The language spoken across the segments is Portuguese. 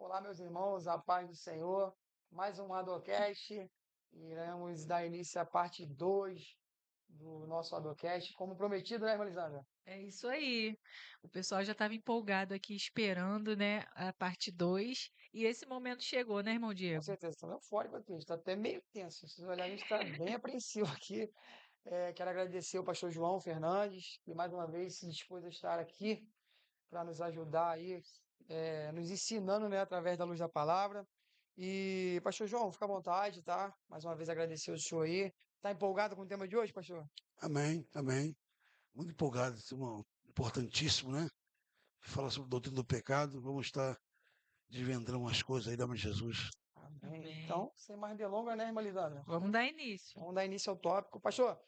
Olá, meus irmãos, a paz do Senhor. Mais um Adocast. Iremos dar início à parte 2 do nosso Adocast, como prometido, né, irmã Lisandra? É isso aí. O pessoal já estava empolgado aqui esperando, né, a parte 2. E esse momento chegou, né, irmão Com Diego? certeza, estamos eufóricos aqui, a gente está até meio tenso. Se vocês olharem, a gente está bem apreensivo aqui. Quero agradecer ao pastor João Fernandes, que mais uma vez se dispôs a estar aqui para nos ajudar aí, nos ensinando, né, através da luz da palavra. E, pastor João, fica à vontade, tá? Mais uma vez agradecer o senhor aí. Tá empolgado com o tema de hoje, pastor? Amém, amém. Muito empolgado, esse tema importantíssimo, né? Fala sobre a doutrina do pecado. Vamos estar desvendando umas coisas aí, em nome de Jesus. Amém. Amém. Então, sem mais delongas, né, irmã Lisandra? Vamos dar início. Vamos dar início ao tópico. Pastor,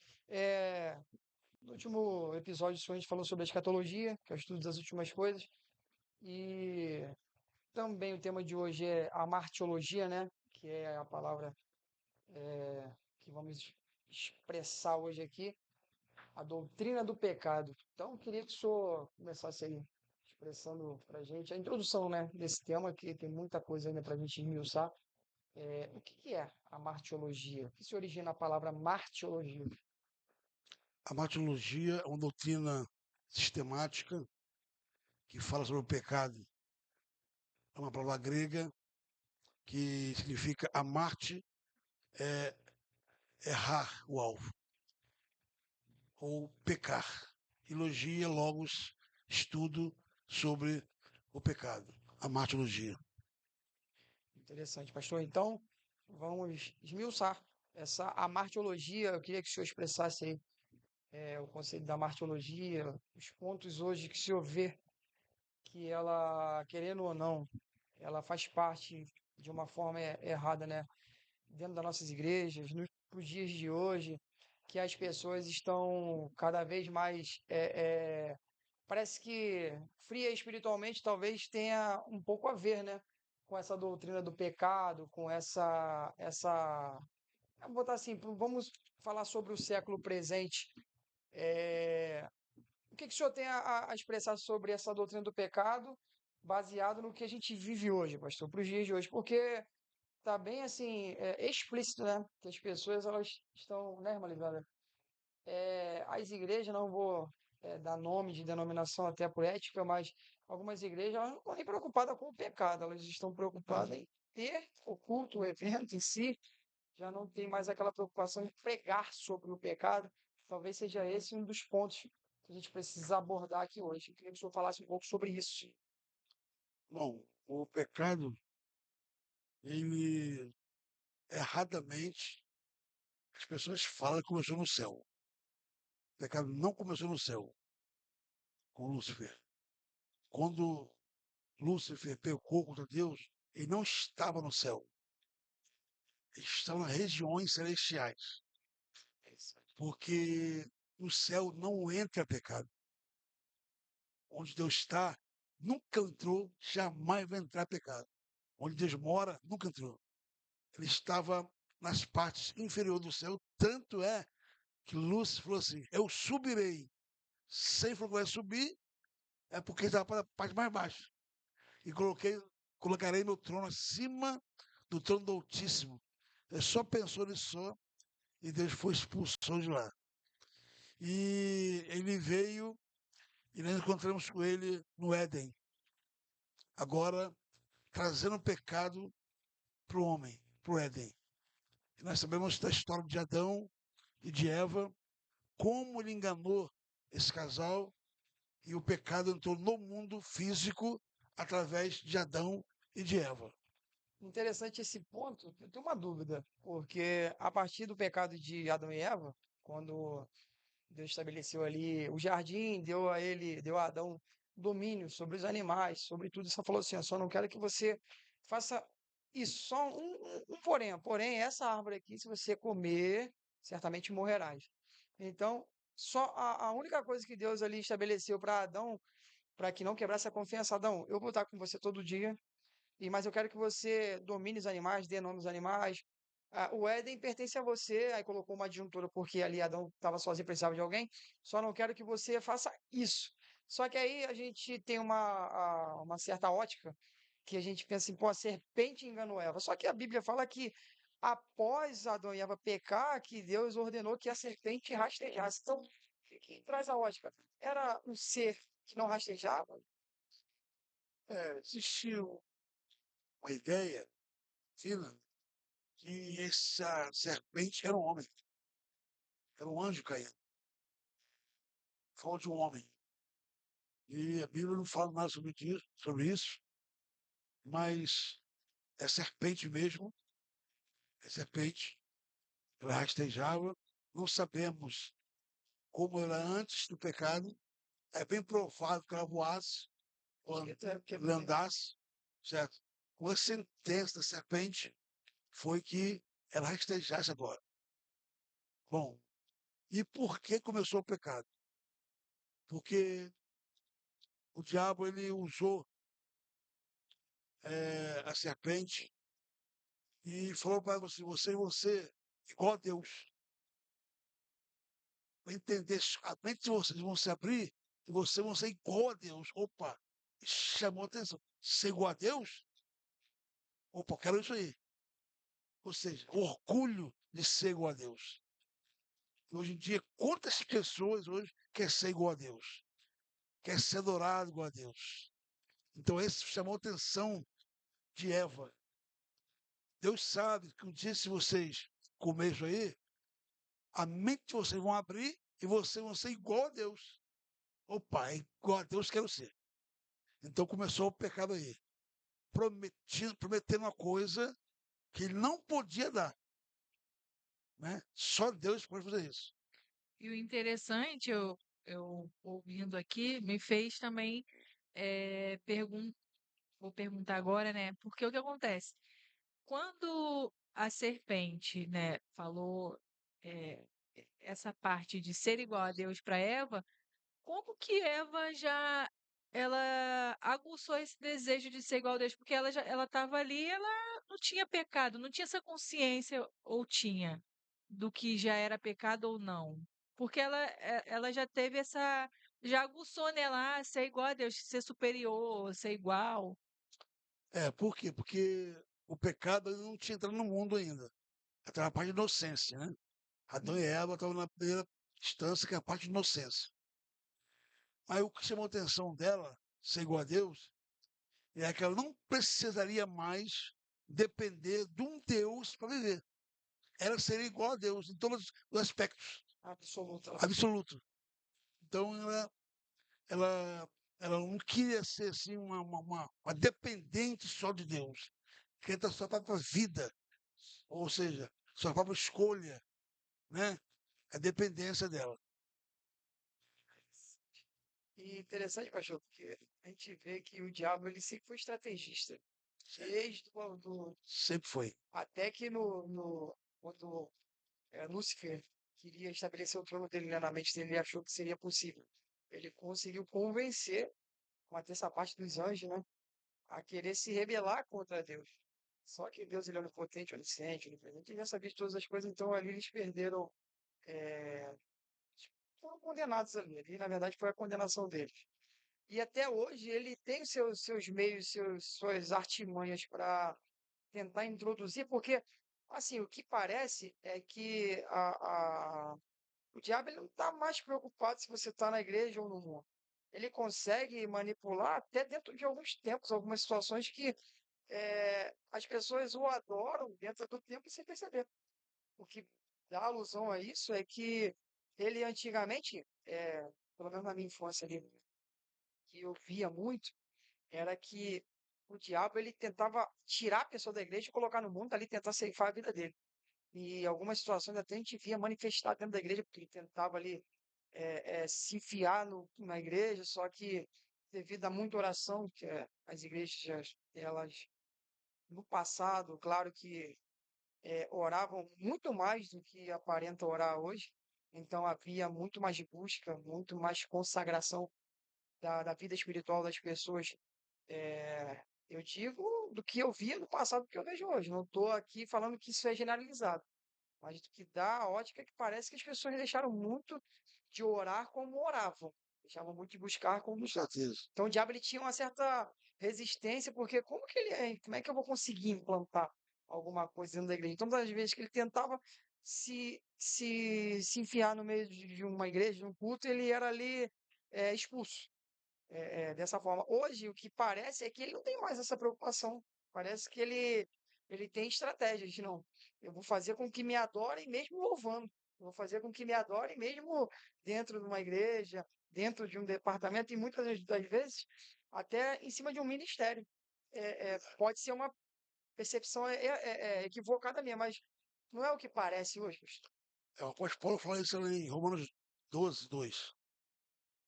no último episódio, o senhor a gente falou sobre a escatologia, que é o estudo das últimas coisas. E também o tema de hoje é a martiologia, né? Que é a palavra que vamos expressar hoje aqui. A doutrina do pecado. Então, eu queria que o senhor começasse aí expressando para a gente a introdução, né, desse tema, que tem muita coisa ainda para a gente esmiuçar. O que que é a martiologia? O que se origina a palavra martiologia? A martirologia é uma doutrina sistemática que fala sobre o pecado. É uma palavra grega que significa amarte, é errar o alvo, ou pecar. E logia, logos, estudo sobre o pecado. A martirologia. Interessante, pastor. Então, vamos esmiuçar a martiologia. Eu queria que o senhor expressasse aí o conceito da martiologia, os pontos hoje que o senhor vê que ela, querendo ou não, ela faz parte de uma forma errada, né? Dentro das nossas igrejas, nos dias de hoje, que as pessoas estão cada vez mais, parece que fria espiritualmente, talvez tenha um pouco a ver, né? Com essa doutrina do pecado, com vou botar assim, vamos falar sobre o século presente. É, o que que o senhor tem a expressar sobre essa doutrina do pecado, baseado no que a gente vive hoje, pastor, para os dias de hoje? Porque tá bem assim, explícito, né? Que as pessoas elas estão, né, irmã Lisandra? As igrejas, não vou dar nome de denominação até por ética, mas algumas igrejas elas não estão nem preocupadas com o pecado, elas estão preocupadas em ter o culto, o evento em si, já não tem mais aquela preocupação em pregar sobre o pecado. Talvez seja esse um dos pontos que a gente precisa abordar aqui hoje. Eu queria que o senhor falasse um pouco sobre isso. Bom, o pecado, ele erradamente, as pessoas falam que começou no céu. O pecado não começou no céu, com Lúcifer. Quando Lúcifer pecou contra Deus, ele não estava no céu. Ele estava nas regiões celestiais. Porque no céu não entra pecado. Onde Deus está, nunca entrou, jamais vai entrar pecado. Onde Deus mora, nunca entrou. Ele estava nas partes inferiores do céu, tanto é que Lúcifer falou assim: eu subirei. Sem falou que vai subir, é porque estava para a parte mais baixa. E colocarei meu trono acima do trono do Altíssimo. Ele só pensou nisso só, e Deus foi expulsou de lá. E ele veio, e nós encontramos com ele no Éden. Agora, trazendo o pecado para o homem, para o Éden. E nós sabemos da história de Adão e de Eva, como ele enganou esse casal, e o pecado entrou no mundo físico através de Adão e de Eva. Interessante esse ponto. Eu tenho uma dúvida, porque a partir do pecado de Adão e Eva, quando Deus estabeleceu ali o jardim, deu a Adão domínio sobre os animais, sobre tudo, só falou assim: "Eu só não quero que você faça isso, só porém, essa árvore aqui, se você comer, certamente morrerás." Então, só a única coisa que Deus ali estabeleceu para Adão, para que não quebrasse a confiança: "Adão, eu vou estar com você todo dia, mas eu quero que você domine os animais, dê nome aos animais. O Éden pertence a você." Aí colocou uma adjuntura porque ali Adão estava sozinho, precisava de alguém. "Só não quero que você faça isso." Só que aí a gente tem uma certa ótica que a gente pensa assim, pô, a serpente enganou Eva. Só que a Bíblia fala que após Adão e Eva pecar, que Deus ordenou que a serpente rastejasse. Então, que traz a ótica? Era um ser que não rastejava? Existiu uma ideia, fina, que essa serpente era um homem, era um anjo caído, fala de um homem. E a Bíblia não fala nada sobre isso, mas é serpente mesmo, é serpente, ela rastejava, não sabemos como era antes do pecado, é bem provável que ela voasse, ou ela andasse, certo? Com a sentença da serpente, foi que ela rastejasse agora. Bom, e por que começou o pecado? Porque o diabo ele usou a serpente e falou para você, igual a Deus. Para entender, a mente de vocês vão se abrir e vocês vão ser igual a Deus. Opa, chamou a atenção. Ser igual a Deus? Opa, quero isso aí. Ou seja, o orgulho de ser igual a Deus. E hoje em dia, quantas pessoas hoje querem ser igual a Deus? Quer ser adorado igual a Deus? Então, esse chamou a atenção de Eva. Deus sabe que um dia, se vocês comerem isso aí, a mente de vocês vão abrir e vocês vão ser igual a Deus. Opa, é igual a Deus quero ser. Então começou o pecado aí. Prometendo uma coisa que ele não podia dar. Né? Só Deus pode fazer isso. E o interessante, eu ouvindo aqui, me fez também vou perguntar agora, né? Porque o que acontece? Quando a serpente, né, falou eh, essa parte de ser igual a Deus para Eva, como que Eva já ela aguçou esse desejo de ser igual a Deus? Porque ela estava ali, ela não tinha pecado, não tinha essa consciência ou tinha do que já era pecado ou não. Porque ela já teve já aguçou nela ser igual a Deus, ser superior, ser igual. Por quê? Porque o pecado ainda não tinha entrado no mundo ainda. Estava a parte de inocência, né? Adão e Eva estavam na primeira instância, que é a parte de inocência. Aí o que chamou a atenção dela, ser igual a Deus, é que ela não precisaria mais depender de um Deus para viver. Ela seria igual a Deus em todos os aspectos, Absoluta. absoluto. Então ela, ela não queria ser assim uma dependente só de Deus, queria ter sua própria vida, ou seja, sua própria escolha, né? A dependência dela. E interessante, pastor, porque a gente vê que o diabo ele sempre foi estrategista. Desde Sempre foi. até que quando Lúcifer queria estabelecer o trono dele, né, na mente dele, ele achou que seria possível. Ele conseguiu convencer uma terça parte dos anjos, né, a querer se rebelar contra Deus. Só que Deus ele é onipotente, onisciente, onipresente, ele já sabia de todas as coisas, então ali eles perderam, é, foram condenados ali. Ali, na verdade, foi a condenação deles. E até hoje ele tem seus meios, suas artimanhas para tentar introduzir, porque, assim, o que parece é que o diabo ele não está mais preocupado se você está na igreja ou no mundo. Ele consegue manipular até dentro de alguns tempos, algumas situações que as pessoas o adoram dentro do tempo sem perceber. O que dá alusão a isso é que ele antigamente, pelo menos na minha infância ali, que eu via muito, era que o diabo ele tentava tirar a pessoa da igreja e colocar no mundo ali, tentar ceifar a vida dele. E algumas situações até a gente via manifestar dentro da igreja, porque ele tentava ali se enfiar na igreja, só que devido a muita oração, que as igrejas, elas, no passado, claro que oravam muito mais do que aparenta orar hoje, então havia muito mais busca, muito mais consagração da vida espiritual das pessoas. Eu digo do que eu via no passado, do que eu vejo hoje. Não estou aqui falando que isso é generalizado, mas do que dá a ótica é que parece que as pessoas deixaram muito de orar como oravam. Deixava muito de buscar como Com buscar. certeza. Então o diabo ele tinha uma certa resistência, porque como é que eu vou conseguir implantar alguma coisa dentro da igreja? Então, das vezes que ele tentava se enfiar no meio de uma igreja, de um culto, ele era ali expulso dessa forma. Hoje, o que parece é que ele não tem mais essa preocupação. Parece que ele tem estratégias. Não, eu vou fazer com que me adorem mesmo louvando. Eu vou fazer com que me adorem mesmo dentro de uma igreja, dentro de um departamento, e muitas das vezes até em cima de um ministério. Pode ser uma percepção equivocada minha, mas não é o que parece hoje, pastor. O apóstolo Paulo fala isso em Romanos 12, 2,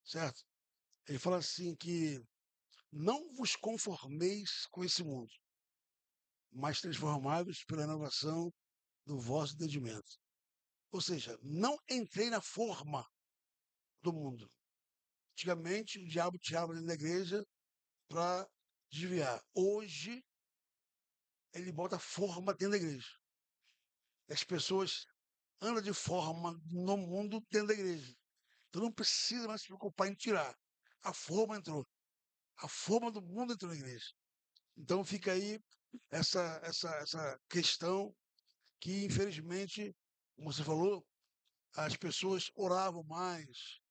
certo? Ele fala assim que não vos conformeis com esse mundo, mas transformados pela inovação do vosso entendimento. Ou seja, não entrei na forma do mundo. Antigamente, o diabo tirava dentro da igreja para desviar. Hoje, ele bota forma dentro da igreja. As pessoas andam de forma no mundo dentro da igreja. Então não precisa mais se preocupar em tirar. A forma entrou. A forma do mundo entrou na igreja. Então fica aí essa questão que, infelizmente, como você falou, as pessoas oravam mais.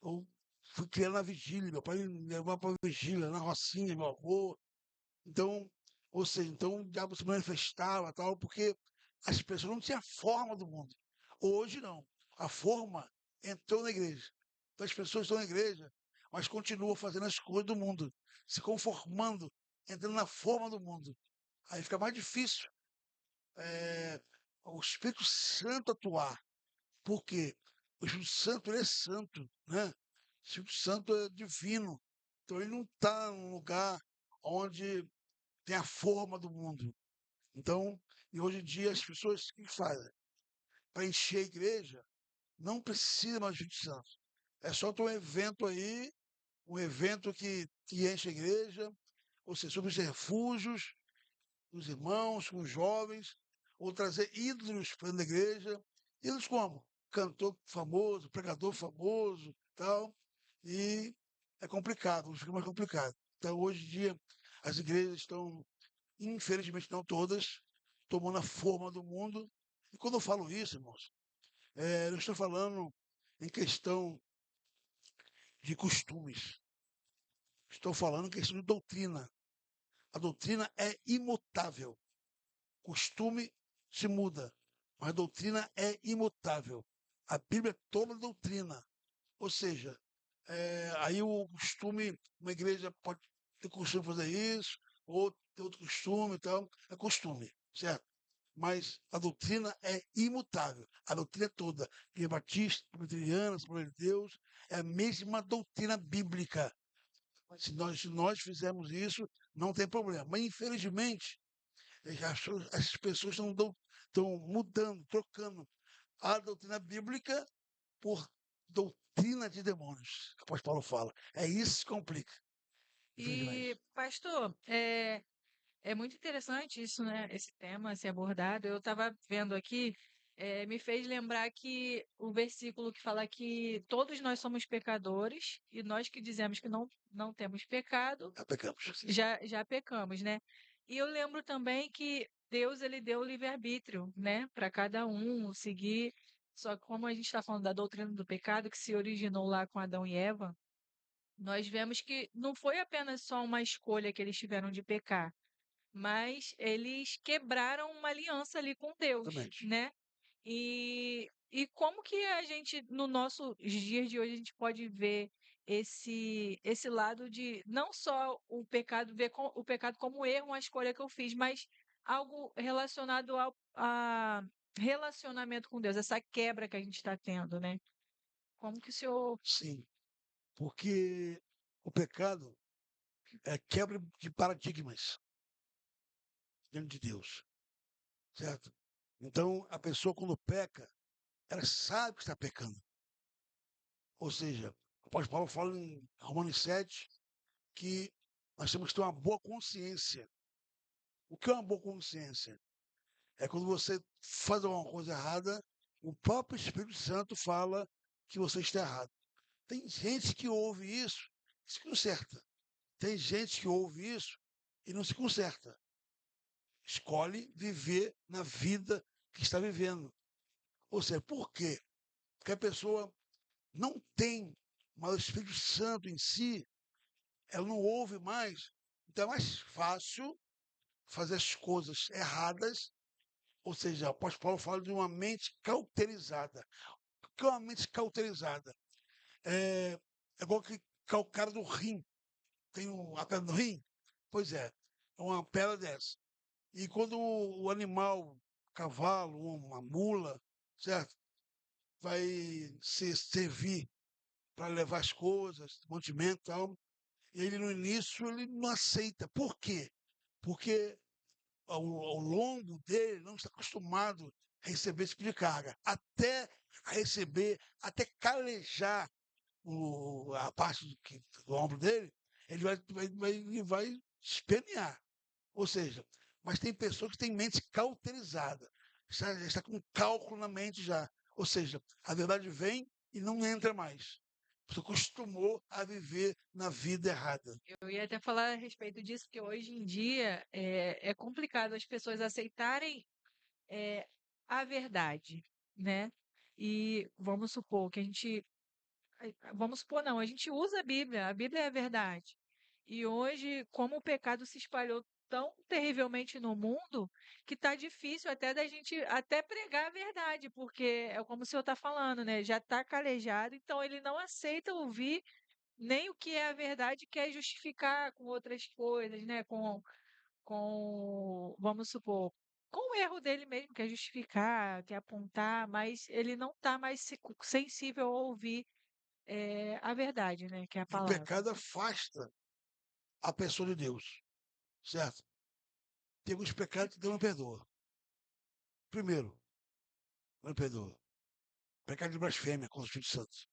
Eu fui criado na vigília, meu pai me levava para a vigília, na rocinha, meu avô. Então, ou seja, então o diabo se manifestava, tal, porque as pessoas não tinham a forma do mundo. Hoje não. A forma entrou na igreja. Então as pessoas estão na igreja, mas continuam fazendo as coisas do mundo, se conformando, entrando na forma do mundo. Aí fica mais difícil o Espírito Santo atuar. Por quê? O Espírito Santo ele é santo, né? O Espírito Santo é divino. Então ele não está num lugar onde tem a forma do mundo. Então, e hoje em dia as pessoas o que fazem? Para encher a igreja, não precisa mais do Espírito Santo. É só ter um evento aí, um evento que enche a igreja, ou seja, sobre os refúgios, os irmãos, com os jovens, ou trazer ídolos para dentro da igreja. Ídolos como? Cantor famoso, pregador famoso, tal. E é complicado, fica mais complicado. Então, hoje em dia, as igrejas estão, infelizmente não todas, tomando a forma do mundo. E quando eu falo isso, irmãos, não estou falando em questão de costumes. Estou falando em questão de doutrina. A doutrina é imutável. Costume se muda, mas a doutrina é imutável. A Bíblia é toda doutrina. Ou seja, aí o costume, uma igreja pode ter costume de fazer isso, ou ter outro costume e tal. É costume, certo? Mas a doutrina é imutável. A doutrina é toda. Igreja Batista, Presbiteriana, Assembleia de Deus, é a mesma doutrina bíblica. Se nós fizermos isso, não tem problema. Mas, infelizmente, as pessoas estão mudando, trocando a doutrina bíblica por doutrina de demônios, que o apóstolo Paulo fala. É isso que complica, E, infelizmente. pastor, é muito interessante isso, né? Esse tema ser abordado. Eu estava vendo aqui, me fez lembrar que o versículo que fala que todos nós somos pecadores e nós que dizemos que não temos pecado, Já pecamos. já pecamos, né? E eu lembro também que Deus ele deu o livre-arbítrio, né, para cada um seguir. Só que como a gente está falando da doutrina do pecado que se originou lá com Adão e Eva, nós vemos que não foi apenas só uma escolha que eles tiveram de pecar, mas eles quebraram uma aliança ali com Deus, Exatamente. né? E como que a gente, no nossos dias de hoje, a gente pode ver esse lado de não só o pecado, ver o pecado como erro, uma escolha que eu fiz, mas algo relacionado a relacionamento com Deus, essa quebra que a gente está tendo, né? Como que o senhor. Sim, porque o pecado é quebra de paradigmas diante de Deus, certo? Então, a pessoa, quando peca, ela sabe que está pecando. Ou seja, o apóstolo Paulo fala em Romanos 7 que nós temos que ter uma boa consciência. O que é uma boa consciência? É quando você faz alguma coisa errada, o próprio Espírito Santo fala que você está errado. Tem gente que ouve isso e se conserta. Tem gente que ouve isso e não se conserta. Escolhe viver na vida que está vivendo. Ou seja, por quê? Porque a pessoa não tem mais o Espírito Santo em si, ela não ouve mais. Então é mais fácil fazer as coisas erradas. Ou seja, o apóstolo Paulo fala de uma mente cauterizada. O que é uma mente cauterizada? É igual que calcário do rim. Tem a pedra no rim? Pois é uma pedra dessa. E quando o animal, cavalo, uma mula, certo? Vai se servir para levar as coisas, mantimento e tal, e ele no início ele não aceita. Por quê? Porque ao longo dele não está acostumado a receber esse tipo de carga. Até receber, até calejar a parte do ombro dele, ele vai espernear. Ou seja, mas tem pessoas que têm mente cauterizada, está com cálculo na mente já. Ou seja, a verdade vem e não entra mais. Você acostumou a viver na vida errada. Eu ia até falar a respeito disso, porque hoje em dia é complicado as pessoas aceitarem a verdade, né? E vamos supor que a gente. Vamos supor, não, a gente usa a Bíblia é a verdade. E hoje, como o pecado se espalhou tão terrivelmente no mundo, que tá difícil até da gente até pregar a verdade, porque é como o senhor está falando, né? Já está calejado, então ele não aceita ouvir nem o que é a verdade, quer justificar com outras coisas, né? Vamos supor, com o erro dele mesmo, quer justificar, quer apontar, mas ele não está mais sensível a ouvir a verdade, né? Que é a E o palavra. pecado afasta a pessoa de Deus, certo? Tem alguns pecados que Deus não perdoa. Primeiro, não perdoa. Pecado de blasfêmia contra o Espírito Santo.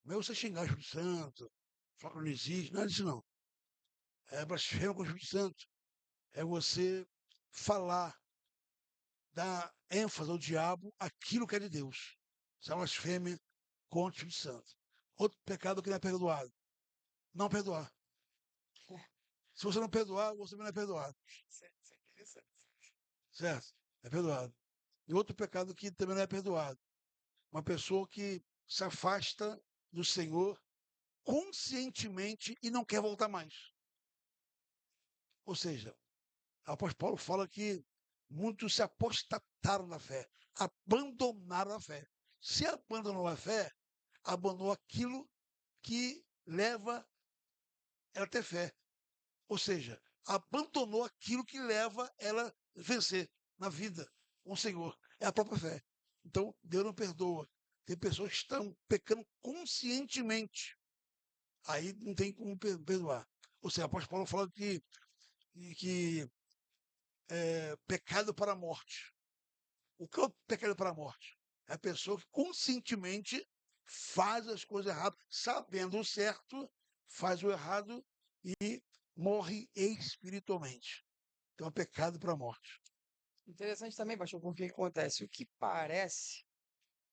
Não é você xingar o Espírito Santo, falar que não existe, nada disso não. É blasfêmia contra o Espírito Santo. É você falar, dar ênfase ao diabo aquilo que é de Deus. Isso é blasfêmia contra o Espírito Santo. Outro pecado que não é perdoado. Não perdoar. Se você não perdoar, você também não é perdoado. Isso é interessante. Certo? É perdoado. E outro pecado que também não é perdoado. Uma pessoa que se afasta do Senhor conscientemente e não quer voltar mais. Ou seja, o apóstolo Paulo fala que muitos se apostataram na fé, abandonaram a fé. Se abandonou a fé, abandonou aquilo que leva ela a ter fé. Ou seja, abandonou aquilo que leva ela a vencer na vida com o Senhor. É a própria fé. Então, Deus não perdoa. Tem pessoas que estão pecando conscientemente. Aí não tem como perdoar. Ou seja, o apóstolo Paulo fala que é pecado para a morte. O que é o pecado para a morte? É a pessoa que conscientemente faz as coisas erradas, sabendo o certo, faz o errado e morre espiritualmente. Então é pecado para a morte. Interessante também, pastor, porque o que acontece? O que parece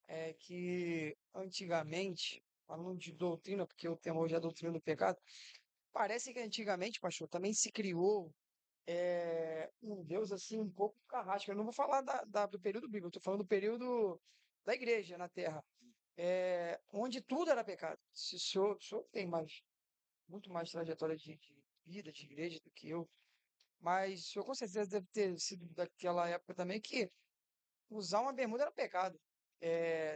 é que antigamente, falando de doutrina, porque o tema hoje é a doutrina do pecado, parece que antigamente, pastor, também se criou um Deus assim um pouco carrasco. Eu não vou falar do período bíblico, eu estou falando do período da igreja na Terra, onde tudo era pecado. Se o senhor tem muito mais trajetória de vida, de igreja do que eu, mas o senhor com certeza deve ter sido daquela época também que usar uma bermuda era pecado.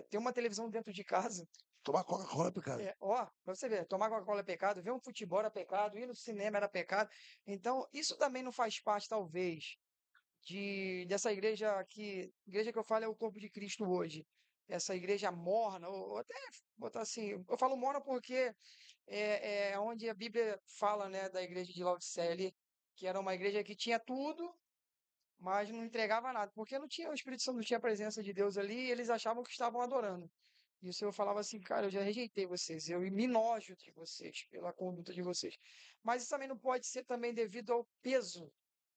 Ter uma televisão dentro de casa, Tomar Coca-Cola é pecado. ó, pra você ver, tomar Coca-Cola é pecado, ver um futebol era pecado, ir no cinema era pecado. Então, isso também não faz parte, talvez, dessa igreja que eu falo é o corpo de Cristo hoje. Essa igreja morna, ou até botar assim, eu falo morna porque é onde a Bíblia fala, né, da igreja de Laodiceia ali, que era uma igreja que tinha tudo, mas não entregava nada, porque não tinha o Espírito Santo, não tinha a presença de Deus ali, e eles achavam que estavam adorando. E o Senhor falava assim, cara, eu já rejeitei vocês, eu me nojo de vocês, pela conduta de vocês. Mas isso também não pode ser também devido ao peso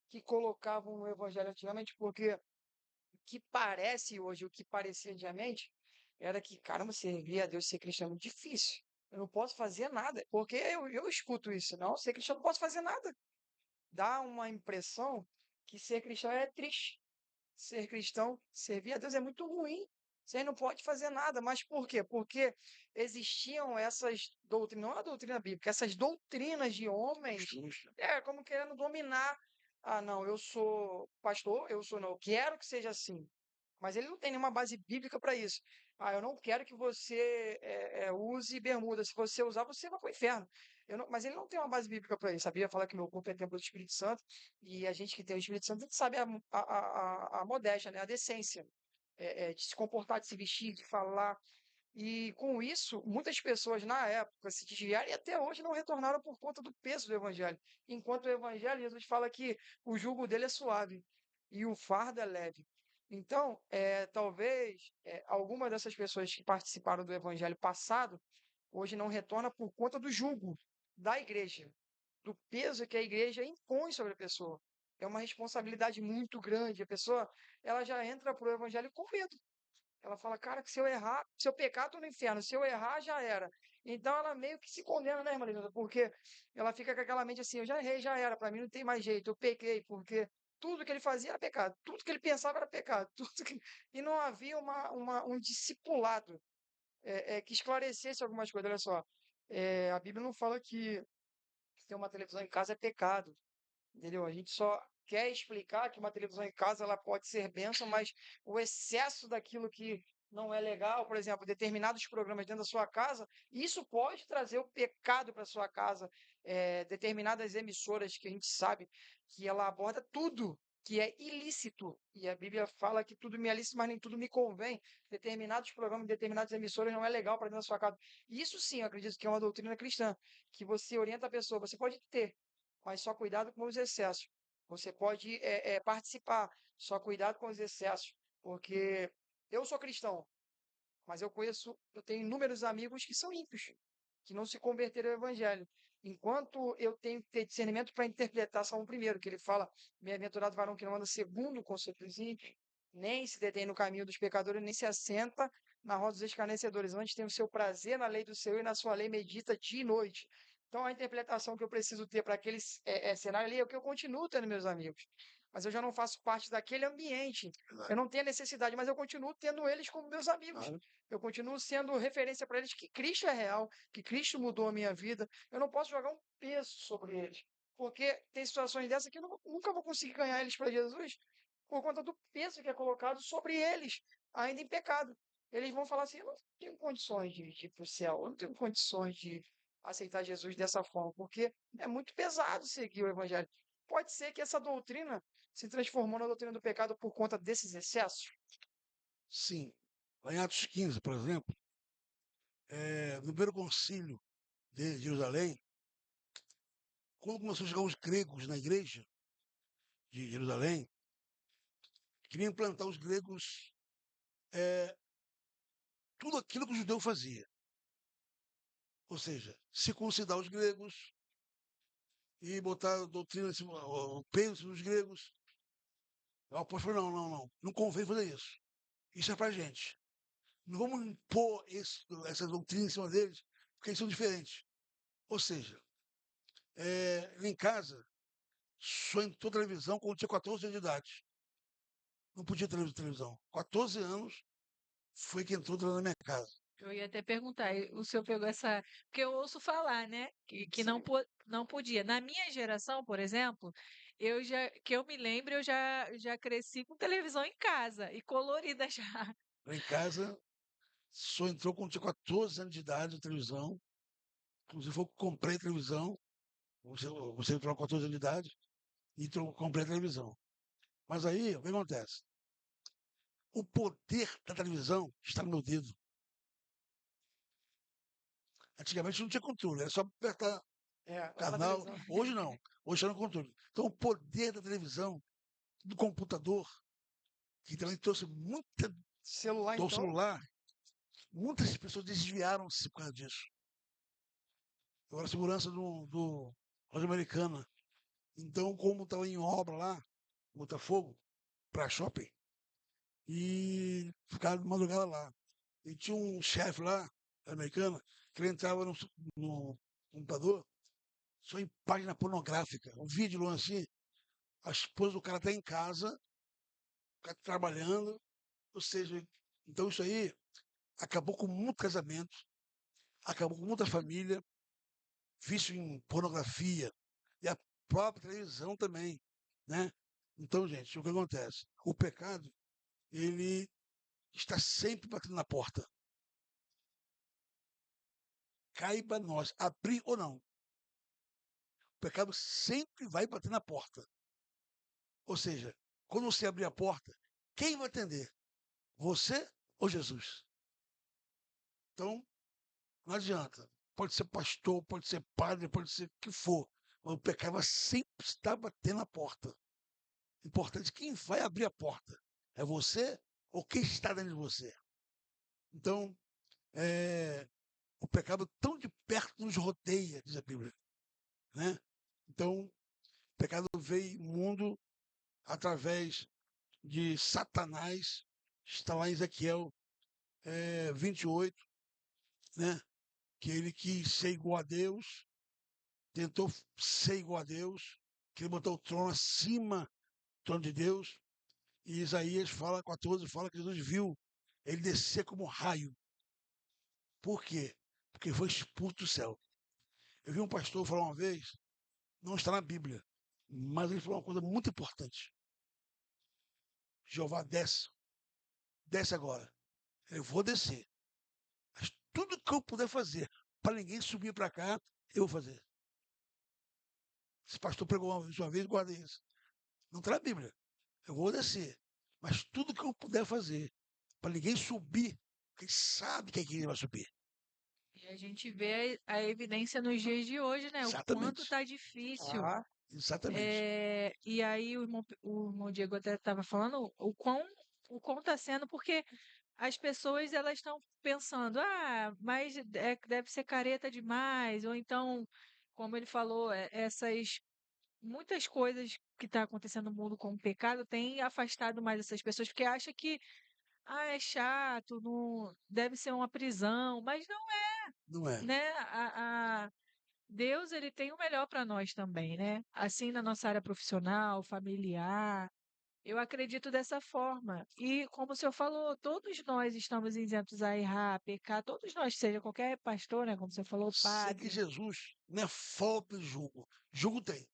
que colocavam no evangelho antigamente, porque o que parece hoje, o que parecia antigamente, era que, caramba, servir a Deus e ser cristão é muito difícil. Eu não posso fazer nada, porque eu escuto isso, não, ser cristão eu não posso fazer nada. Dá uma impressão que ser cristão é triste. Ser cristão, servir a Deus é muito ruim. Você não pode fazer nada. Mas por quê? Porque existiam essas doutrinas, não a doutrina bíblica, essas doutrinas de homens, como querendo dominar. Ah, não, eu sou pastor, não, eu quero que seja assim. Mas ele não tem nenhuma base bíblica para isso. Ah, eu não quero que você use bermuda. Se você usar, você vai para o inferno. Mas ele não tem uma base bíblica para isso. Sabia falar que meu corpo é templo do Espírito Santo e a gente que tem o Espírito Santo, a gente sabe a modéstia, né? A decência, de se comportar, de se vestir, de falar. E com isso, muitas pessoas na época se desviaram e até hoje não retornaram por conta do peso do evangelho. Enquanto o evangelho, Jesus fala que o jugo dele é suave e o fardo é leve. Então, talvez algumas dessas pessoas que participaram do evangelho passado hoje não retorna por conta do jugo da igreja, do peso que a igreja impõe sobre a pessoa. É uma responsabilidade muito grande. A pessoa, ela já entra para o evangelho com medo. Ela fala, cara, que se eu errar, se eu pecar, tô no inferno. Se eu errar, já era. Então ela meio que se condena, né, irmã Linda? Porque ela fica com aquela mente assim, eu já errei, já era. Para mim não tem mais jeito. Eu pequei, porque tudo que ele fazia era pecado. Tudo que ele pensava era pecado. E não havia um discipulado que esclarecesse algumas coisas. Olha só, a Bíblia não fala que ter uma televisão em casa é pecado. Entendeu? A gente só quer explicar que uma televisão em casa ela pode ser bênção, mas o excesso daquilo que não é legal, por exemplo, determinados programas dentro da sua casa, isso pode trazer o pecado para sua casa. Determinadas emissoras que a gente sabe que ela aborda tudo que é ilícito. E a Bíblia fala que tudo me é lícito, mas nem tudo me convém. Determinados programas, determinadas emissoras não é legal para dentro da sua casa. Isso sim, eu acredito que é uma doutrina cristã, que você orienta a pessoa. Você pode ter, mas só cuidado com os excessos. Você pode participar, só cuidado com os excessos, porque eu sou cristão, mas eu tenho inúmeros amigos que são ímpios, que não se converteram ao evangelho. Enquanto eu tenho que ter discernimento para interpretar Salmo 1, que ele fala, bem-aventurado varão que não anda segundo o conselho dos ímpios, nem se detém no caminho dos pecadores, nem se assenta na roda dos escarnecedores. Antes tem o seu prazer na lei do Senhor e na sua lei medita dia e noite. Então, a interpretação que eu preciso ter para aquele cenário ali é o que eu continuo tendo, meus amigos. Mas eu já não faço parte daquele ambiente. Eu não tenho a necessidade, mas eu continuo tendo eles como meus amigos. Eu continuo sendo referência para eles que Cristo é real, que Cristo mudou a minha vida. Eu não posso jogar um peso sobre eles, porque tem situações dessas que eu nunca vou conseguir ganhar eles para Jesus por conta do peso que é colocado sobre eles, ainda em pecado. Eles vão falar assim: eu não tenho condições de ir para o céu, eu não tenho condições de aceitar Jesus dessa forma, porque é muito pesado seguir o Evangelho. Pode ser que essa doutrina se transformou na doutrina do pecado por conta desses excessos? Sim. Lá em Atos 15, por exemplo, no primeiro concílio de Jerusalém, quando começou a chegar os gregos na igreja de Jerusalém, queriam implantar os gregos tudo aquilo que o judeu fazia. Ou seja, circuncidar os gregos e botar a doutrina em cima, o peso em cima dos gregos. O apóstolo falou, não convém fazer isso. Isso é pra gente. Não vamos impor essa doutrina em cima deles, porque eles são diferentes. Ou seja, em casa, só entrou televisão quando tinha 14 anos de idade. Não podia ter televisão. 14 anos foi que entrou na minha casa. Eu ia até perguntar, o senhor pegou essa. Porque eu ouço falar, né? Que não, Sim. não podia. Na minha geração, por exemplo, que eu me lembro, eu já cresci com televisão em casa e colorida já. Lá em casa, só entrou quando tinha 14 anos de idade a televisão. Inclusive, eu comprei televisão. Você entrou com 14 anos de idade e comprei a televisão. Mas aí, o que acontece? O poder da televisão está no meu dedo. Antigamente não tinha controle, era só apertar o Lá na canal. televisão. Hoje não, hoje está no controle. Então, o poder da televisão, do computador, que também Celular, do então, celular, muitas pessoas desviaram-se por causa disso. Eu era segurança do loja americana. Então, como estava em obra lá, Botafogo, para shopping, e ficava de madrugada lá. E tinha um chefe lá, americano, que ele entrava no computador só em página pornográfica. Um vídeo assim, a esposa do cara tá em casa, o cara tá trabalhando, ou seja, então isso aí acabou com muito casamento, acabou com muita família, vício em pornografia e a própria televisão também, né? Então, gente, o que acontece? O pecado, ele está sempre batendo na porta. Caiba nós, abrir ou não. O pecado sempre vai bater na porta. Ou seja, quando você abrir a porta, quem vai atender? Você ou Jesus? Então, não adianta. Pode ser pastor, pode ser padre, pode ser o que for. Mas o pecado vai sempre estar batendo na porta. Importante, quem vai abrir a porta? É você ou quem está dentro de você? Então, o pecado tão de perto nos rodeia, diz a Bíblia. Né? Então, o pecado veio ao mundo através de Satanás, está lá em Ezequiel 28, né? Que ele quis ser igual a Deus, tentou ser igual a Deus, que ele botou o trono acima do trono de Deus. E Isaías 14, fala que Jesus viu ele descer como raio. Por quê? Porque foi expulso do céu. Eu vi um pastor falar uma vez, não está na Bíblia, mas ele falou uma coisa muito importante. Jeová desce, desce agora. Eu vou descer. Mas tudo que eu puder fazer para ninguém subir para cá, eu vou fazer. Esse pastor pregou uma vez, guarda isso. Não está na Bíblia. Eu vou descer. Mas tudo que eu puder fazer para ninguém subir, porque ele sabe que ele vai subir. E a gente vê a evidência nos dias de hoje, né? O quanto Exatamente. tá difícil. Ah, Exatamente. E aí o irmão Diego até estava falando o quão tá sendo, porque as pessoas elas estão pensando, mas deve ser careta demais, ou então, como ele falou, essas muitas coisas que tá acontecendo no mundo com o pecado têm afastado mais essas pessoas, porque acha que é chato, não deve ser uma prisão, mas não Não é. né? Deus ele tem o melhor para nós também, né? Assim na nossa área profissional, familiar. Eu acredito dessa forma. E como o senhor falou, todos nós estamos isentos a errar, a pecar, todos nós, seja qualquer pastor, né? Como o senhor falou, Seguir padre. Jesus não é falta de jugo. Jugo tem.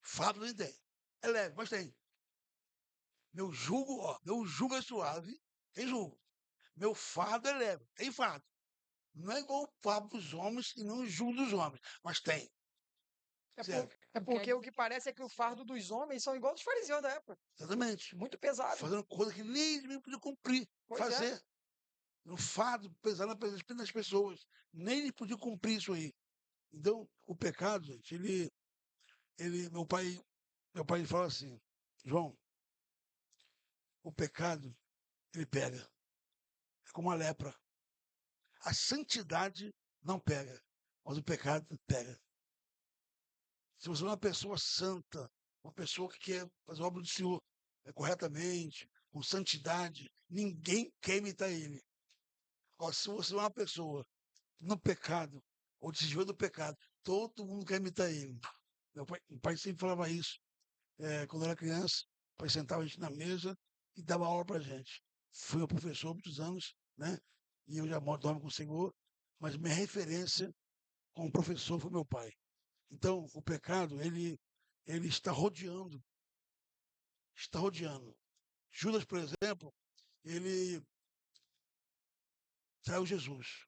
Fardo nem tem. É leve, mas tem. Meu jugo é suave, tem jugo. Meu fardo é leve, tem fardo. Não é igual o fardo dos homens e não o jugo dos homens, mas tem. é, Certo? é Não quer porque o dizer que parece é que o fardo dos homens são igual dos fariseus da época. Exatamente. Muito pesado. Fazendo coisa que nem ele podia cumprir, Pois é. fazer. Um fardo pesado na presença das pessoas. Nem ele podia cumprir isso aí. Então, o pecado, gente, meu pai fala assim, João, o pecado, ele pega. É como a lepra. A santidade não pega, mas o pecado pega. Se você é uma pessoa santa, uma pessoa que quer fazer a obra do Senhor corretamente, com santidade, ninguém quer imitar ele. Agora, se você é uma pessoa no pecado, ou desviou do pecado, todo mundo quer imitar ele. Meu pai sempre falava isso. Quando eu era criança, o pai sentava a gente na mesa e dava aula pra gente. Fui meu professor há muitos anos, né? E eu já dormo com o Senhor, mas minha referência como professor foi meu pai. Então, o pecado, ele está rodeando, está rodeando. Judas, por exemplo, ele traiu Jesus.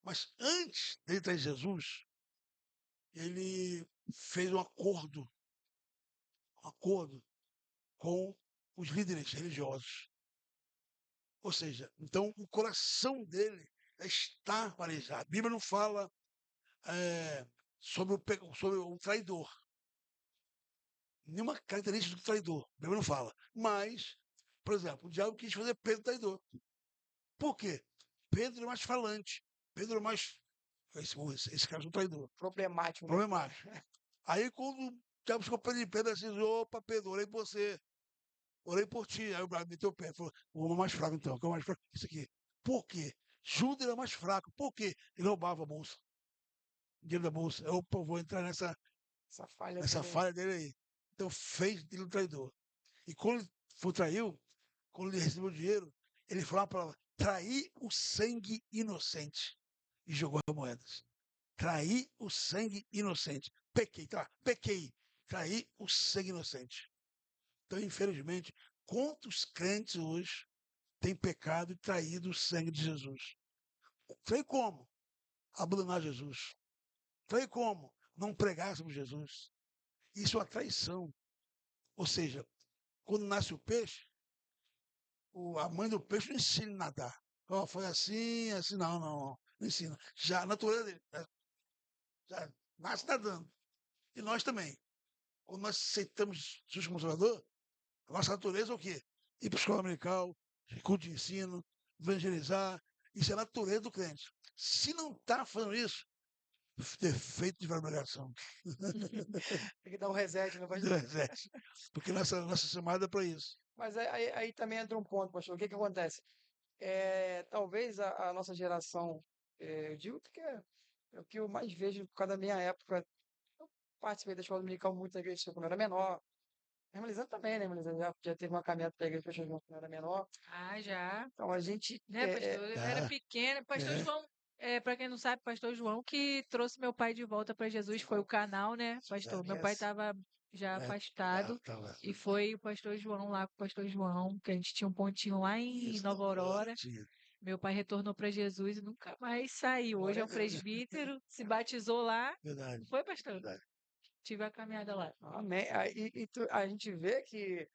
Mas antes dele trair Jesus, ele fez um acordo com os líderes religiosos. Ou seja, então o coração dele está parejado. A Bíblia não fala sobre o traidor. Nenhuma característica do traidor. A Bíblia não fala. Mas, por exemplo, o diabo quis fazer Pedro traidor. Por quê? Pedro é mais falante. Pedro é mais. Esse cara é um traidor. Problemático, né? Problemático. Aí quando o diabo ficou perto de Pedro, assim, opa, Pedro, orei por você. Orei por ti. Aí o brado meteu o pé. Falou, o homem mais fraco então, que é o mais fraco. Isso aqui. Por quê? Judas era mais fraco. Por quê? Ele roubava a bolsa, dinheiro da bolsa. Opa, eu vou entrar nessa Essa falha dele. falha dele aí. Então fez dele um traidor. E quando ele foi traiu, quando ele recebeu o dinheiro, ele falou uma palavra: trair o sangue inocente. E jogou as moedas. Trair o sangue inocente. Pequei, tá? Pequei. Trair o sangue inocente. Então, infelizmente, quantos crentes hoje têm pecado e traído o sangue de Jesus? Trair como? Abandonar Jesus. Trair como? Não pregar sobre Jesus. Isso é uma traição. Ou seja, quando nasce o peixe, a mãe do peixe não ensina a nadar. Ó, foi assim, assim, não ensina. Já a natureza dele já nasce nadando. E nós também. Quando nós aceitamos Jesus como Salvador, a nossa natureza é o quê? Ir para a escola dominical, culto de ensino, evangelizar. Isso é a natureza do crente. Se não está fazendo isso, defeito de avaliação. Tem que dar um reset, né, Do pastor? exército. Porque nossa chamada é para isso. Mas aí também entra um ponto, pastor. O que que acontece? Talvez a nossa geração, eu digo que é o que eu mais vejo por causa da minha época. Eu participei da escola dominical muito na igreja quando eu era menor. A Melisandre também, né? Melisandre já teve uma caminhada para a igreja quando eu era menor. Ah, já. Então a gente. Né, pastor? Eu era É, pequena. Pastor é, João, para quem não sabe, pastor João que trouxe meu pai de volta para Jesus foi o canal, né, pastor? Meu pai estava já afastado tava. e foi o pastor João lá com o pastor João, que a gente tinha um pontinho lá em Isso, Nova Aurora. tinha. Meu pai retornou para Jesus e nunca mais saiu. Hoje é um presbítero, se batizou lá. Verdade, Não foi, pastor? verdade. Tive a caminhada lá. Amém. A gente vê que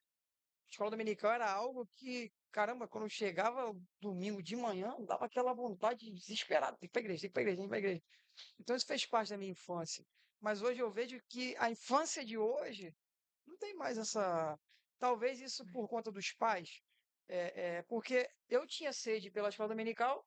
escola dominical era algo que, caramba, quando chegava o domingo de manhã, dava aquela vontade desesperada, tem que ir pra igreja, tem que ir pra igreja, tem que ir pra igreja. Então isso fez parte da minha infância. Mas hoje eu vejo que a infância de hoje não tem mais essa. Talvez isso por conta dos pais. Porque eu tinha sede pela escola dominical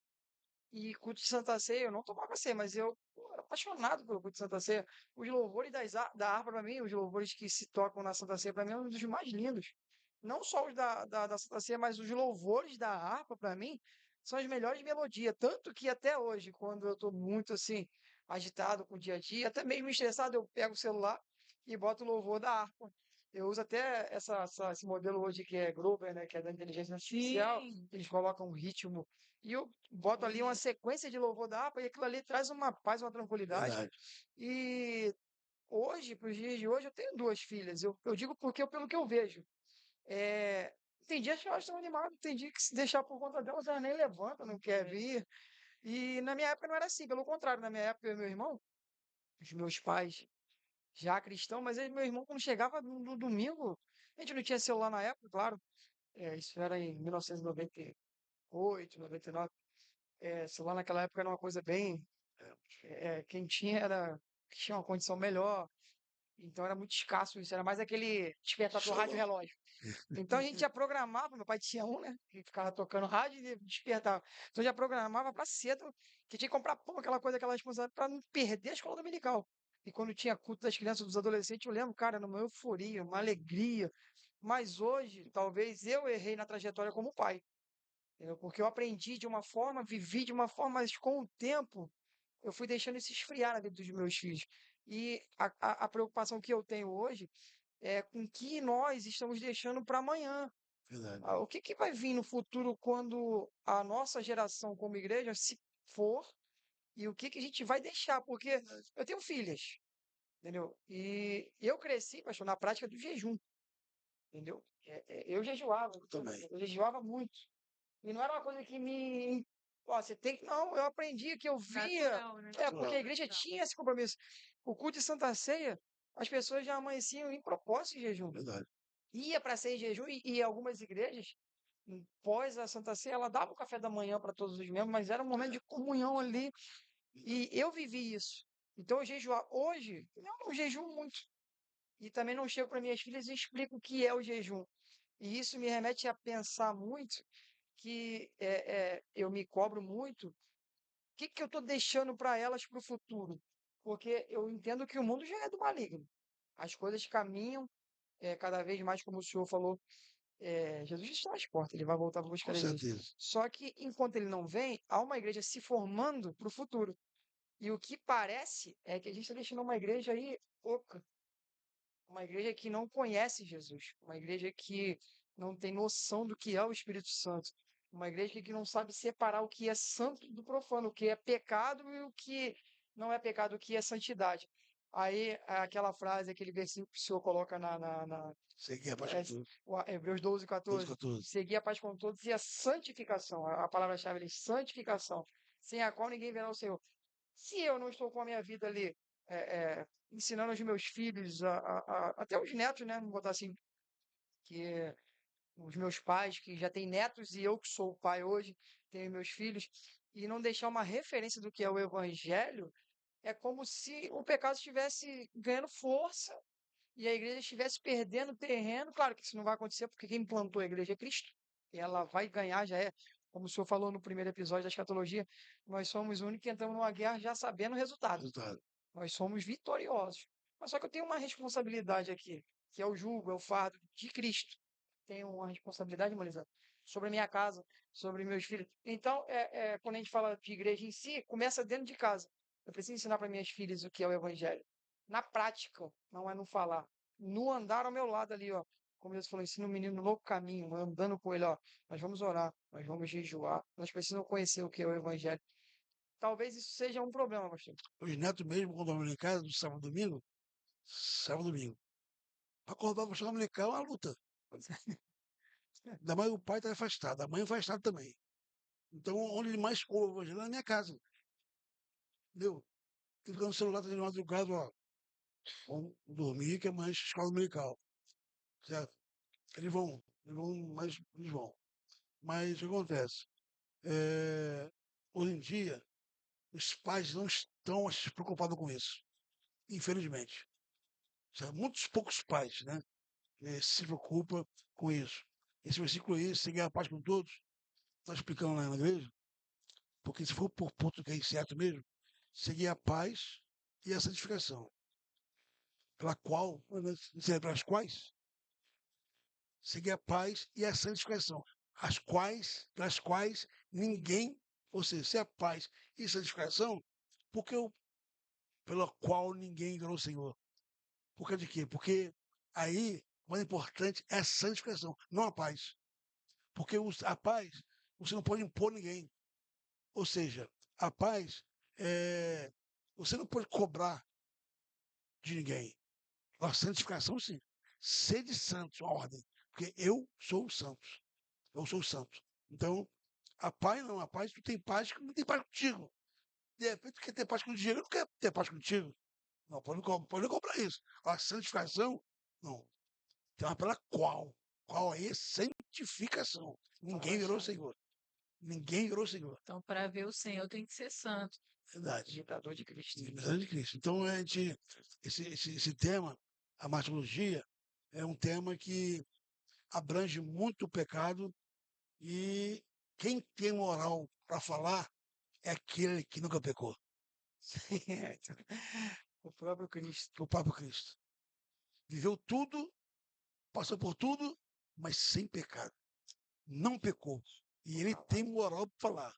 e culto de Santa Ceia, eu não tomava ceia, mas eu era apaixonado pelo culto de Santa Ceia. Os louvores da harpa, para mim, os louvores que se tocam na Santa Ceia, para mim, é um dos mais lindos. Não só os da Santa Ceia, mas os louvores da harpa, para mim, são as melhores melodias. Tanto que até hoje, quando eu estou muito assim, agitado com o dia a dia, até mesmo estressado, eu pego o celular e boto o louvor da harpa. Eu uso até esse modelo hoje que é Grover, né, que é da inteligência artificial. Sim. Eles colocam um ritmo e eu boto ali uma sequência de louvor da harpa e aquilo ali traz uma paz, uma tranquilidade. Verdade. E hoje, para os dias de hoje, eu tenho duas filhas. Eu digo porque pelo que eu vejo. É, tem dias que elas estão animadas, tem dia que se deixar por conta delas, elas nem levantam, não quer vir. E na minha época não era assim, pelo contrário, na minha época eu e meu irmão, os meus pais já cristãos, mas meu irmão quando chegava no domingo, a gente não tinha celular na época, claro. Isso era em 1998, 99. Celular naquela época era uma coisa bem. Quem tinha tinha uma condição melhor, então era muito escasso isso, era mais aquele despertador rádio relógio. Então a gente já programava, meu pai tinha um, né? Que ficava tocando rádio e despertava. Então já programava para cedo, que tinha que comprar pão, aquela coisa, aquela responsabilidade, para não perder a escola dominical. E quando tinha culto das crianças, dos adolescentes, eu lembro, cara, numa euforia, uma alegria. Mas hoje, talvez eu errei na trajetória como pai. Entendeu? Porque eu aprendi de uma forma, vivi de uma forma, mas com o tempo eu fui deixando isso esfriar na vida dos meus filhos. E a preocupação que eu tenho hoje é com o que nós estamos deixando para amanhã. Verdade. O que que vai vir no futuro quando a nossa geração como igreja se for e o que que a gente vai deixar? Porque eu tenho filhas, entendeu? E eu cresci, pastor, na prática do jejum, entendeu? Eu jejuava, Também. eu jejuava muito. E não era uma coisa que me. Ó, você tem que. Não, eu aprendi que eu via. Natural, né? Porque a igreja tinha esse compromisso. O culto de Santa Ceia, as pessoas já amanheciam em propósito de jejum. Verdade. Ia para ceia em jejum e algumas igrejas, pós a Santa Ceia, ela dava o café da manhã para todos os membros, mas era um momento de comunhão ali. E eu vivi isso. Então, eu jejuar hoje, eu não jejuo muito. E também não chego para minhas filhas e explico o que é o jejum. E isso me remete a pensar muito que eu me cobro muito. O que que eu estou deixando para elas para o futuro? Porque eu entendo que o mundo já é do maligno. As coisas caminham cada vez mais, como o senhor falou, Jesus está às portas, ele vai voltar para buscar Com a igreja. certeza. Só que enquanto ele não vem, há uma igreja se formando para o futuro. E o que parece é que a gente está deixando uma igreja aí oca, uma igreja que não conhece Jesus, uma igreja que não tem noção do que é o Espírito Santo, uma igreja que não sabe separar o que é santo do profano, o que é pecado e o que não é pecado, o que é santidade. Aí, aquela frase, aquele versículo que o Senhor coloca Segui a paz é, com todos. Hebreus 12, 12, 14, 14. seguir a paz com todos e a santificação, a palavra-chave ali, santificação, sem a qual ninguém verá o Senhor. Se eu não estou com a minha vida ali, é, ensinando os meus filhos, até os netos, né? Vamos botar assim, que os meus pais, que já têm netos, e eu que sou o pai hoje, tenho meus filhos, e não deixar uma referência do que é o evangelho, é como se o pecado estivesse ganhando força e a igreja estivesse perdendo terreno. Claro que isso não vai acontecer, porque quem plantou a igreja é Cristo. E ela vai ganhar, já é. Como o senhor falou no primeiro episódio da escatologia, nós somos os únicos que entramos numa guerra já sabendo o resultado. Resultado. Nós somos vitoriosos. Mas só que eu tenho uma responsabilidade aqui, que é o jugo, é o fardo de Cristo. Tenho uma responsabilidade, Molisa, sobre a minha casa, sobre meus filhos. Então, quando a gente fala de igreja em si, começa dentro de casa. Eu preciso ensinar para minhas filhas o que é o evangelho. Na prática, não é no falar. No andar ao meu lado ali, ó. Como Deus falou, ensina o menino no louco caminho, andando com ele, ó. Nós vamos orar, nós vamos jejuar, nós precisamos conhecer o que é o evangelho. Talvez isso seja um problema, pastor. Os netos mesmo, quando dormem em casa, do sábado e domingo, para acordar para chegar a molecada é uma luta. Da mãe, o pai está afastado, a mãe afastada também. Então, onde ele mais ouve o evangelho é na minha casa. Entendeu? Fica no celular, tá de madrugada, ó. Vamos dormir, que amanhã é escola dominical. Certo? Eles vão. Mas o que acontece? Hoje em dia, os pais não estão preocupados com isso. Infelizmente. Certo? Muitos poucos pais, né? Se preocupam com isso. Esse versículo aí, seguir a paz com todos, está explicando lá na igreja, porque se for por português certo mesmo, seguir a paz e a santificação, pela qual, pelas quais, seguir a paz e a santificação, pelas quais ninguém, ou seja, se a paz e santificação, porque pela qual ninguém enganou o Senhor. Por causa de quê? Porque aí o mais importante é a santificação, não a paz. Porque a paz, você não pode impor ninguém. Ou seja, a paz, você não pode cobrar de ninguém. A santificação, sim. Sede santos, uma ordem. Porque eu sou o santo. Eu sou o santo. Então, a paz não. A paz, tu tem paz que não tem paz contigo. De repente, tu quer ter paz contigo, eu não quero ter paz contigo. Não, pode cobrar isso. A santificação, não. Tem uma pela qual. Qual é a santificação? Ninguém virou Senhor. Ninguém virou Senhor. Então, para ver o Senhor tem que ser santo. Verdade. Imitador de Cristo. Imitador de Cristo. Então, esse tema, a martologia, é um tema que abrange muito o pecado e quem tem moral para falar é aquele que nunca pecou, O próprio Cristo. o próprio Cristo. Viveu tudo, passou por tudo, mas sem pecado. Não pecou. E ele tem moral para falar,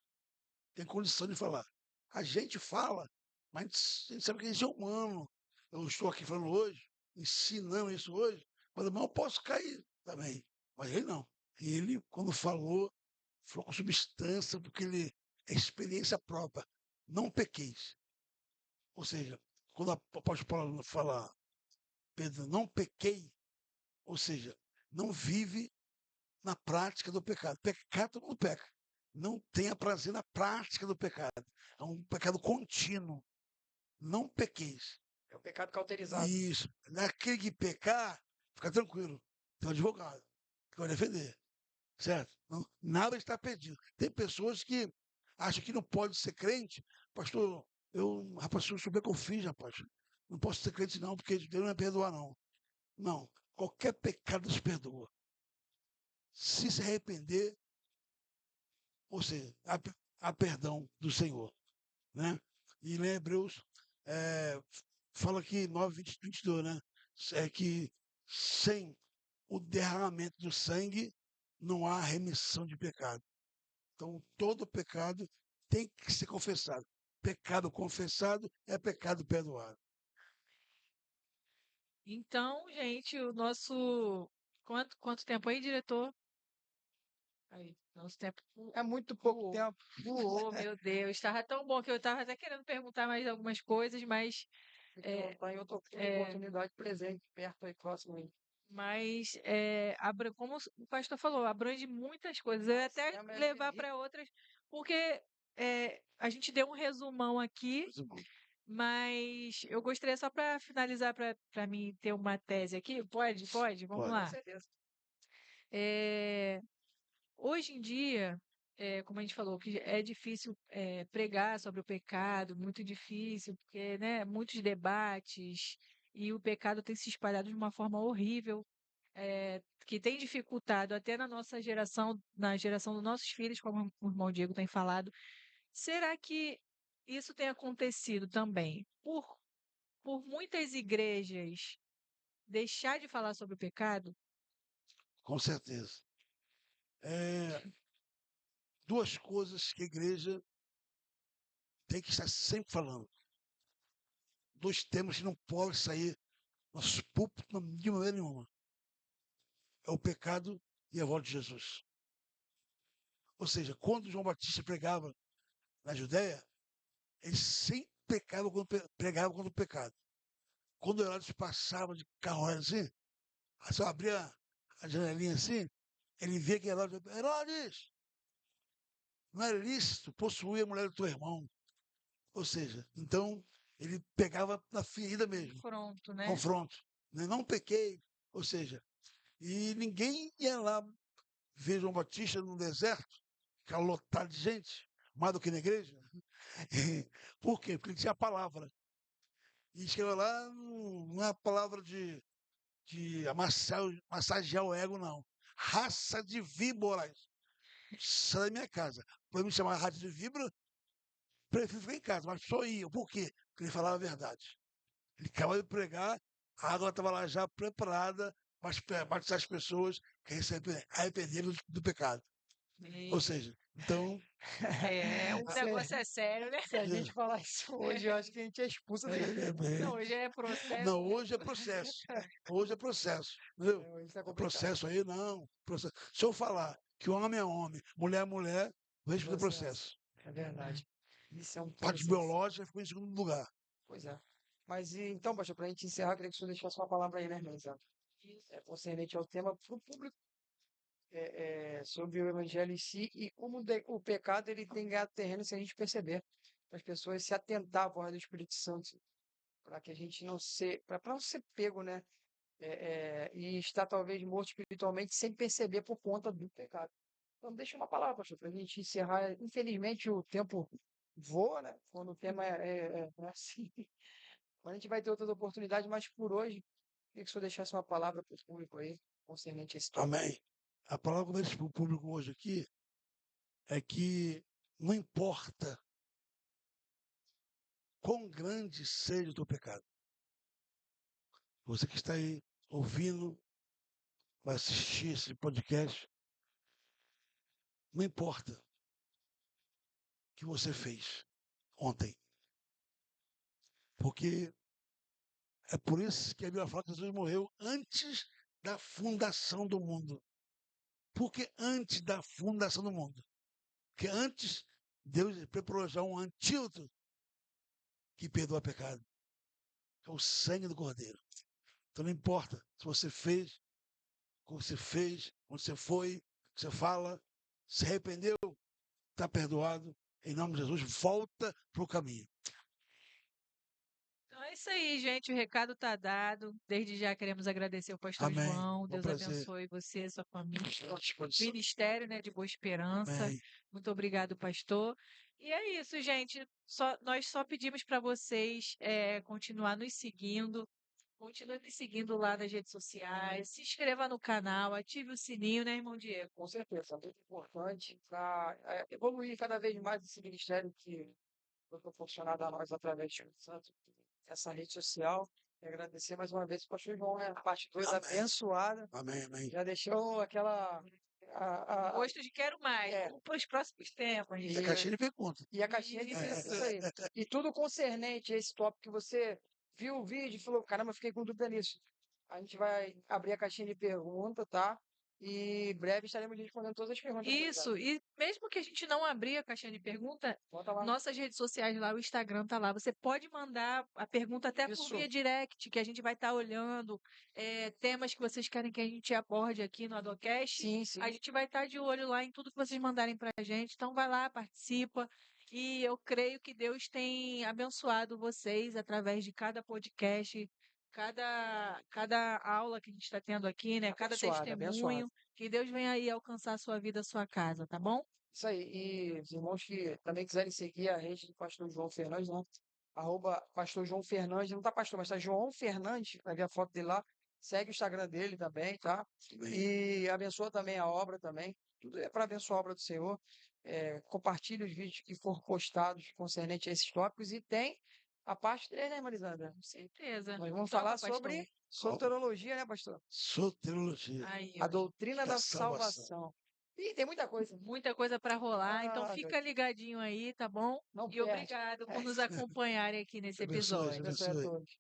tem condição de falar. A gente fala, mas a gente sabe que a gente é humano. Eu estou aqui falando hoje, ensinando isso hoje, mas amanhã eu posso cair também. Mas ele não. Ele, quando falou com substância, porque ele é experiência própria. Não pequeis. Ou seja, quando o apóstolo Paulo fala, Pedro, não pequei, ou seja, não vive na prática do pecado. Pecado todo mundo peca. Não tenha prazer na prática do pecado. É um pecado contínuo. Não pequeis. É o pecado cauterizado. Isso. Naquele que pecar, fica tranquilo. Tem um advogado que vai defender. Certo? Não, nada está perdido. Tem pessoas que acham que não pode ser crente. Pastor, rapaz, se eu souber o que eu fiz, rapaz, não posso ser crente não, porque Deus não vai perdoar, não. Não. Qualquer pecado Deus perdoa. Se arrepender, ou seja, há perdão do Senhor. Né? E em Hebreus, fala que 9, 22, né? É que sem o derramamento do sangue, não há remissão de pecado. Então, todo pecado tem que ser confessado. Pecado confessado é pecado perdoado. Então, gente, o nosso. Quanto tempo aí, diretor? Aí, nosso tempo É muito pouco voou. tempo. Voou, meu Deus. Estava tão bom que eu estava até querendo perguntar mais algumas coisas, mas Então, tá em outra oportunidade presente, perto aí, próximo aí. Como o pastor falou, abrange muitas coisas. Eu ia Nossa, até tema é levar rico. para outras, porque a gente deu um resumão aqui, Muito bom. mas eu gostaria só para finalizar, para mim ter uma tese aqui. Pode? Vamos Pode. Com lá. certeza. É, Hoje em dia, como a gente falou, que é difícil pregar sobre o pecado, muito difícil, porque, né, muitos debates, e o pecado tem se espalhado de uma forma horrível, que tem dificultado até na nossa geração, na geração dos nossos filhos, como o irmão Diego tem falado. Será que isso tem acontecido também por muitas igrejas deixar de falar sobre o pecado? Com certeza. Duas coisas que a igreja tem que estar sempre falando. Dois temas que não podem sair nosso púlpito de maneira nenhuma. É o pecado e a volta de Jesus. Ou seja, quando João Batista pregava na Judéia, ele sempre pregava contra o pecado. Quando Herodes passava de carruagem assim só abria a janelinha assim, ele via que Herodes, não era lícito possuir a mulher do teu irmão. Ou seja, então ele pegava na ferida mesmo, Confronto, né? confronto. Né? Não pequei, ou seja, e ninguém ia lá ver João Batista no deserto, ficar lotado de gente, mais do que na igreja. Por quê? Porque ele tinha a palavra. E chegou lá, não é a palavra de massagear o ego, não. Raça de víboras. Sai da minha casa. Para me chamar raça de víbora, prefiro ficar em casa, mas só ia. Por quê? Porque ele falava a verdade. Ele acabou de pregar, a água estava lá já preparada para batizar as pessoas que arrependeram do pecado. Ou seja, então. O negócio é sério, né? Se a gente falar isso hoje, eu acho que a gente é expulso da igreja. Não, hoje é processo. Não, hoje é processo. Hoje é processo. Entendeu? Hoje tá É complicado. processo aí, não. Processo. Se eu falar que homem é homem, mulher é mulher, vou responder processo. É verdade. Isso é um Parte processo. biológica ficou em segundo lugar. Pois é. Mas então, pastor, para a gente encerrar, eu queria que o senhor deixasse uma palavra aí, né, irmão? Concernente ao tema para o público, sobre o evangelho em si e como o pecado ele tem ganhado terreno sem a gente perceber. Para as pessoas se atentar à voz do Espírito Santo, para que a gente não se, para não ser pego, né? E estar talvez morto espiritualmente sem perceber por conta do pecado. Então, deixa uma palavra, pastor, para a gente encerrar. Infelizmente, o tempo voa, né? Quando o tema é assim. A gente vai ter outras oportunidades, mas por hoje, queria que o senhor deixasse uma palavra para o público aí, concernente a esse tópico. Amém. A palavra que eu deixo para o público hoje aqui é que não importa quão grande seja o teu pecado. Você que está aí ouvindo, vai assistir esse podcast, não importa o que você fez ontem. Porque é por isso que a Bíblia fala que Jesus morreu antes da fundação do mundo. Por que antes da fundação do mundo? Porque antes Deus preparou já um antídoto que perdoa pecado. É o sangue do Cordeiro. Então não importa se você fez, como você fez, onde você foi, você fala, se arrependeu, está perdoado. Em nome de Jesus, volta para o caminho. Então é isso aí, gente. O recado tá dado. Desde já queremos agradecer ao pastor Amém. João. Um Deus prazer. abençoe você, sua família. Estou à disposição. Ministério, né, de Boa Esperança. Amém. Muito obrigado, pastor. E é isso, gente. Nós só pedimos para vocês continuar nos seguindo. Continue nos seguindo lá nas redes sociais. Se inscreva no canal, ative o sininho, né, irmão Diego? Com certeza, é muito importante para evoluir cada vez mais esse ministério que foi proporcionado a nós através do Espírito Santo, essa rede social. E agradecer mais uma vez o pastor João, né? A parte 2 Amém. abençoada. Amém, amém. Já deixou aquela. Gosto de quero mais. É. Vamos para os próximos tempos. E a caixinha de pergunta. E a caixinha de Isso. perguntas, isso aí. E tudo concernente a esse tópico que você viu o vídeo e falou, caramba, fiquei com dúvida nisso. A gente vai abrir a caixinha de pergunta, tá? E em breve estaremos respondendo todas as perguntas. Isso, e mesmo que a gente não abrir a caixinha de pergunta, Bota lá. nossas redes sociais lá, o Instagram tá lá. Você pode mandar a pergunta até por Isso. via direct, que a gente vai estar olhando. Temas que vocês querem que a gente aborde aqui no Adocast. Sim, sim. A gente vai estar de olho lá em tudo que vocês mandarem pra gente. Então vai lá, participa. E eu creio que Deus tem abençoado vocês através de cada podcast, cada aula que a gente está tendo aqui, né? Cada Abençoado, testemunho. abençoado. Que Deus venha aí alcançar a sua vida, a sua casa, tá bom? Isso aí. E os irmãos que também quiserem seguir a rede do pastor João Fernandes, né? @ pastor João Fernandes, não tá pastor, mas tá João Fernandes, vai ver a foto dele lá. Segue o Instagram dele também, tá? Amém. E abençoa também a obra também. Tudo é para abençoar a obra do Senhor. Compartilhe os vídeos que for postados concernente a esses tópicos. E tem a parte 3, né, Marisandra? Com certeza. Nós vamos Toca, falar pastor. sobre soterologia, né, pastor? Soterologia. Aí, A ó, doutrina Da da salvação. salvação. E tem muita coisa. muita coisa para rolar, então Ah, fica ligadinho aí, tá bom? não E perde. obrigado por nos acompanharem aqui nesse Abençoe, episódio. Abençoe a abençoe. todos.